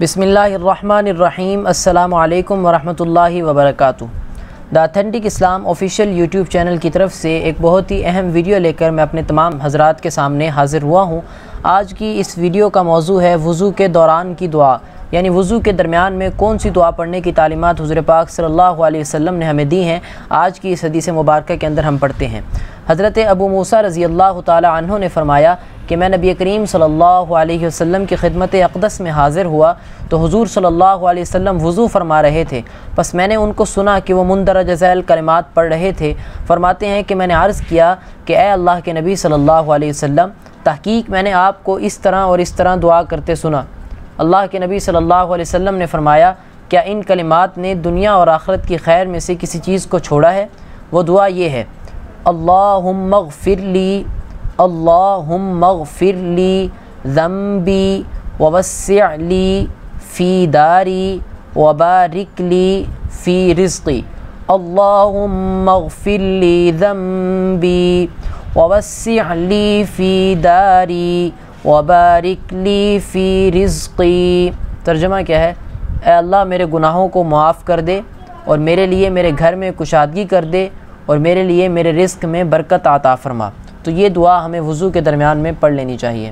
بسم اللہ الرحمن الرحیم۔ السلام علیکم ورحمۃ اللہ وبرکاتہ۔ دا اتھینٹک اسلام آفیشیل یوٹیوب چینل کی طرف سے ایک بہت ہی اہم ویڈیو لے کر میں اپنے تمام حضرات کے سامنے حاضر ہوا ہوں۔ آج کی اس ویڈیو کا موضوع ہے وضو کے دوران کی دعا، یعنی وضو کے درمیان میں کون سی دعا پڑھنے کی تعلیمات حضور پاک صلی اللہ علیہ وسلم نے ہمیں دی ہیں۔ آج کی اس حدیث مبارکہ کے اندر ہم پڑھتے ہیں، حضرت ابو موسیٰ رضی اللہ تعالی عنہ نے فرمایا کہ میں نبی کریم صلی اللہ علیہ وسلم کی خدمت اقدس میں حاضر ہوا تو حضور صلی اللہ علیہ وسلم وضو فرما رہے تھے، پس میں نے ان کو سنا کہ وہ مندرجہ ذیل کلمات پڑھ رہے تھے۔ فرماتے ہیں کہ میں نے عرض کیا کہ اے اللہ کے نبی صلی اللہ علیہ وسلم، تحقیق میں نے آپ کو اس طرح اور اس طرح دعا کرتے سنا۔ اللہ کے نبی صلی اللہ علیہ وسلم نے فرمایا، کیا ان کلمات نے دنیا اور آخرت کی خیر میں سے کسی چیز کو چھوڑا ہے؟ وہ دعا یہ ہے، اللہم اغفر لی، اللہم اغفر لی ذنبی ووسع لی فی داری وبارک لی فی رزقی، اللہم اغفر لی ذنبی ووسع لی فی داری وبارک لی فی رزقی۔ ترجمہ کیا ہے؟ اے اللہ میرے گناہوں کو معاف کر دے اور میرے لیے میرے گھر میں کشادگی کر دے اور میرے لیے میرے رزق میں برکت عطا فرما۔ تو یہ دعا ہمیں وضو کے درمیان میں پڑھ لینی چاہیے۔